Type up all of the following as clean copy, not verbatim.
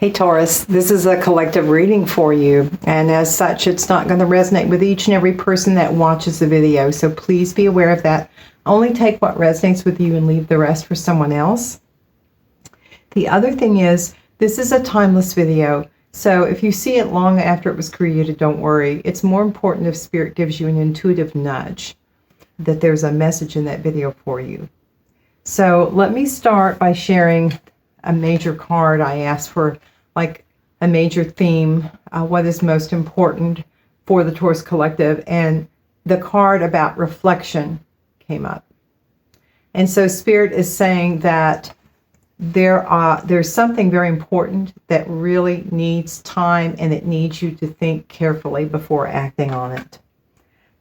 Hey Taurus, this is a collective reading for you, and as such, it's not going to resonate with each and every person that watches the video, so please be aware of that. Only take what resonates with you and leave the rest for someone else. The other thing is, this is a timeless video, so if you see it long after it was created, don't worry. It's more important if Spirit gives you an intuitive nudge that there's a message in that video for you. So let me start by sharing a major card. I asked for like a major theme, what is most important for the Taurus Collective, and the card about reflection came up. And so Spirit is saying that there's something very important that really needs time, and it needs you to think carefully before acting on it.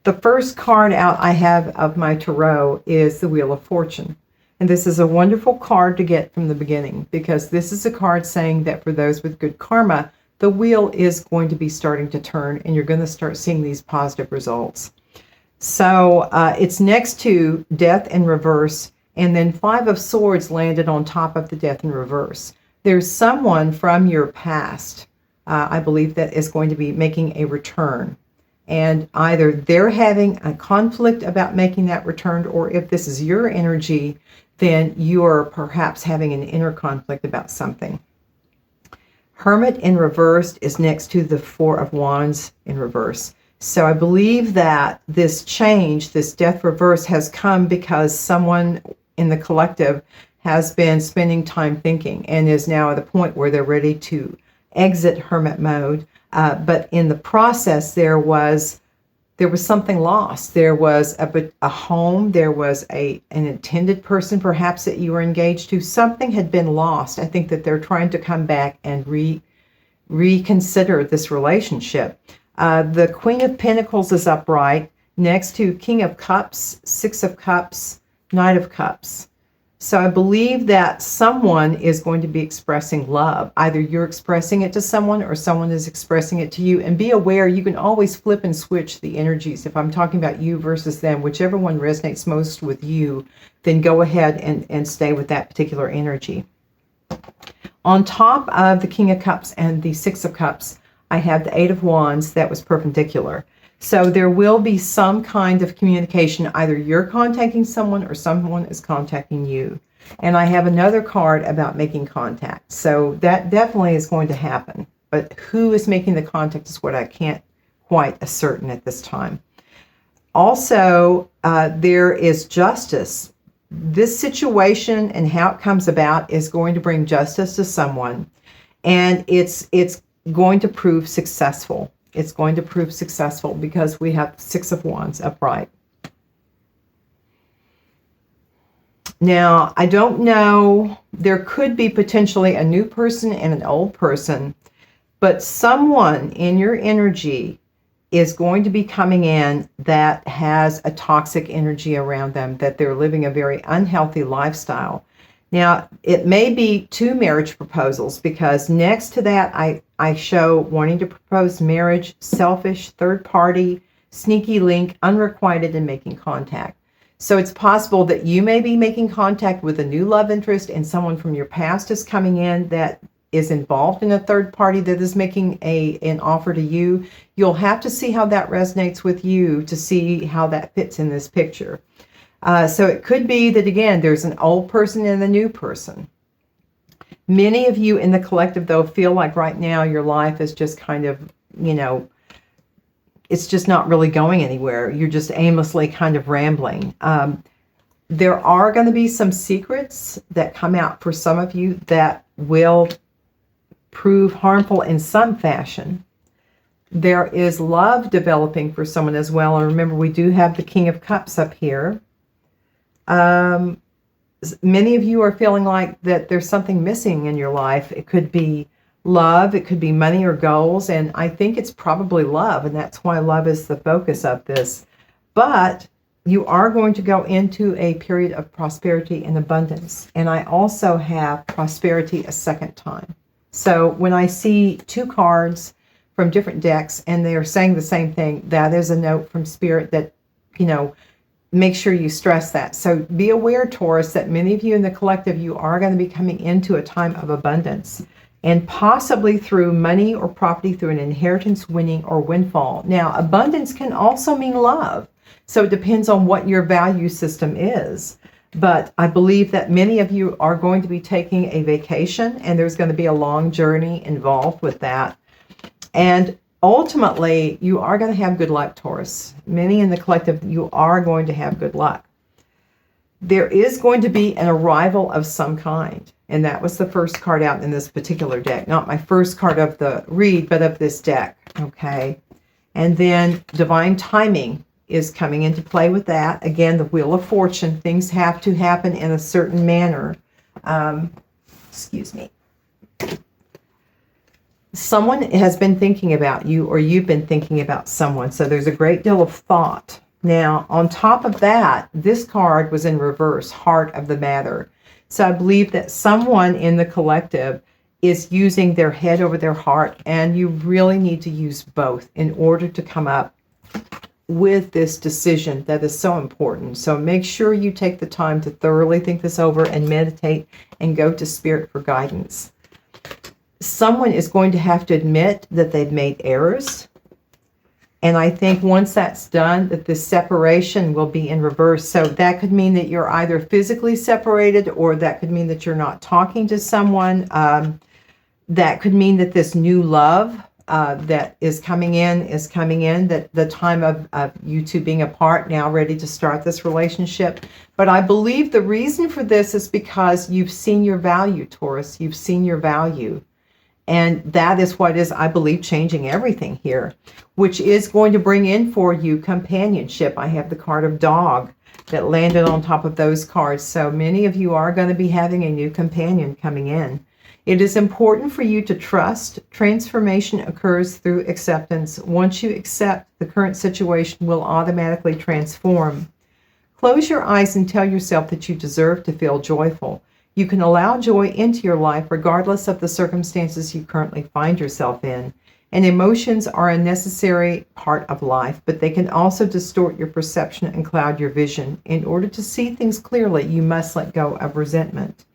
The first card out I have of my tarot is the Wheel of Fortune. And this is a wonderful card to get from the beginning, because this is a card saying that for those with good karma, the wheel is going to be starting to turn and you're going to start seeing these positive results. So it's next to Death in reverse, and then Five of Swords landed on top of the Death in reverse. There's someone from your past, I believe, that is going to be making a return. And either they're having a conflict about making that return, or if this is your energy, then you're perhaps having an inner conflict about something. Hermit in reversed is next to the Four of Wands in reverse. So I believe that this change, this death reverse, has come because someone in the collective has been spending time thinking and is now at a point where they're ready to exit hermit mode. But in the process, there was something lost. There was a home. There was an intended person, perhaps, that you were engaged to. Something had been lost. I think that they're trying to come back and reconsider this relationship. The Queen of Pentacles is upright next to King of Cups, Six of Cups, Knight of Cups. So I believe that someone is going to be expressing love. Either you're expressing it to someone or someone is expressing it to you. And be aware, you can always flip and switch the energies. If I'm talking about you versus them, whichever one resonates most with you, then go ahead and stay with that particular energy. On top of the King of Cups and the Six of Cups, I have the Eight of Wands that was perpendicular. So there will be some kind of communication. Either you're contacting someone or someone is contacting you. And I have another card about making contact. So that definitely is going to happen. But who is making the contact is what I can't quite ascertain at this time. Also, there is justice. This situation and how it comes about is going to bring justice to someone. And it's going to prove successful. It's going to prove successful because we have Six of Wands upright. Now, I don't know, there could be potentially a new person and an old person, but someone in your energy is going to be coming in that has a toxic energy around them, that they're living a very unhealthy lifestyle. Now, it may be two marriage proposals, because next to that, I show wanting to propose marriage, selfish, third party, sneaky link, unrequited, and making contact. So it's possible that you may be making contact with a new love interest, and someone from your past is coming in that is involved in a third party that is making an offer to you. You'll have to see how that resonates with you to see how that fits in this picture. So it could be that, again, there's an old person and a new person. Many of you in the collective, though, feel like right now your life is just kind of, it's just not really going anywhere. You're just aimlessly kind of rambling. There are going to be some secrets that come out for some of you that will prove harmful in some fashion. There is love developing for someone as well. And remember, we do have the King of Cups up here. Many of you are feeling like that there's something missing in your life. It could be love, it could be money or goals, and I think it's probably love, and that's why love is the focus of this. But you are going to go into a period of prosperity and abundance, and I also have prosperity a second time. So when I see two cards from different decks and they're saying the same thing, that is a note from Spirit that, make sure you stress that. So be aware, Taurus, that many of you in the collective, you are going to be coming into a time of abundance. and possibly through money or property, through an inheritance, winning, or windfall. Now, abundance can also mean love. So it depends on what your value system is. But I believe that many of you are going to be taking a vacation, and there's going to be a long journey involved with that. And ultimately, you are going to have good luck, Taurus. Many in the collective, you are going to have good luck. There is going to be an arrival of some kind. And that was the first card out in this particular deck. Not my first card of the read, but of this deck. Okay. And then divine timing is coming into play with that. Again, the Wheel of Fortune. Things have to happen in a certain manner. Excuse me. Someone has been thinking about you, or you've been thinking about someone. So there's a great deal of thought. Now, on top of that, this card was in reverse, Heart of the Matter. So I believe that someone in the collective is using their head over their heart, and you really need to use both in order to come up with this decision that is so important. So make sure you take the time to thoroughly think this over and meditate and go to Spirit for guidance. Someone is going to have to admit that they've made errors. And I think once that's done, that this separation will be in reverse. So that could mean that you're either physically separated, or that could mean that you're not talking to someone. That could mean that this new love that is coming in, that the time of you two being apart, now ready to start this relationship. But I believe the reason for this is because you've seen your value, Taurus. You've seen your value. And that is what is, I believe, changing everything here, which is going to bring in for you companionship. I have the card of Dog that landed on top of those cards. So many of you are going to be having a new companion coming in. It is important for you to trust. Transformation occurs through acceptance. Once you accept, the current situation will automatically transform. Close your eyes and tell yourself that you deserve to feel joyful. You can allow joy into your life regardless of the circumstances you currently find yourself in. And emotions are a necessary part of life, but they can also distort your perception and cloud your vision. In order to see things clearly, you must let go of resentment.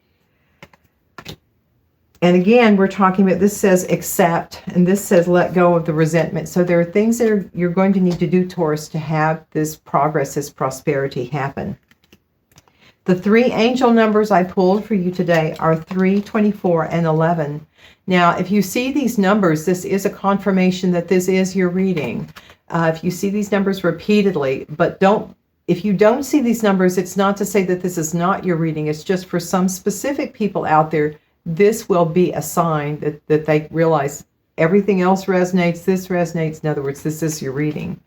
And again, we're talking about, this says accept, and this says let go of the resentment. So there are things that you're going to need to do, Taurus, to have this progress, this prosperity happen. The three angel numbers I pulled for you today are 3, 24, and 11. Now, if you see these numbers, this is a confirmation that this is your reading. If you see these numbers repeatedly, but if you don't see these numbers, it's not to say that this is not your reading. It's just for some specific people out there, this will be a sign that they realize everything else resonates, this resonates. In other words, this is your reading.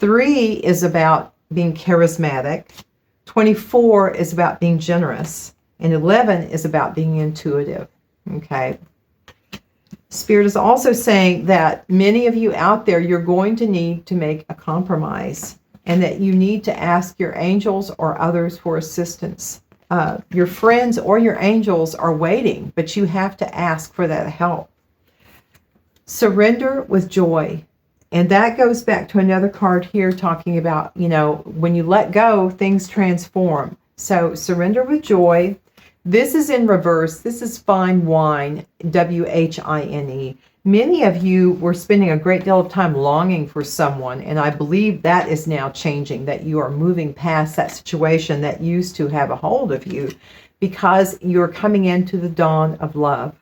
3 is about being charismatic. 24 is about being generous, and 11 is about being intuitive. Okay. Spirit is also saying that many of you out there, you're going to need to make a compromise, and that you need to ask your angels or others for assistance. Your friends or your angels are waiting, but you have to ask for that help. Surrender with joy. And that goes back to another card here talking about, when you let go, things transform. So surrender with joy. This is in reverse. This is fine wine, W-H-I-N-E. Many of you were spending a great deal of time longing for someone, and I believe that is now changing, that you are moving past that situation that used to have a hold of you, because you're coming into the dawn of love.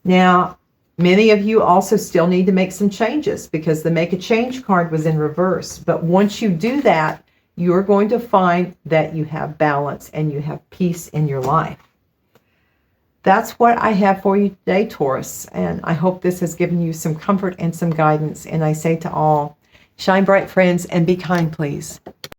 Now, many of you also still need to make some changes, because the Make a Change card was in reverse. But once you do that, you're going to find that you have balance and you have peace in your life. That's what I have for you today, Taurus. And I hope this has given you some comfort and some guidance. And I say to all, shine bright, friends, and be kind, please.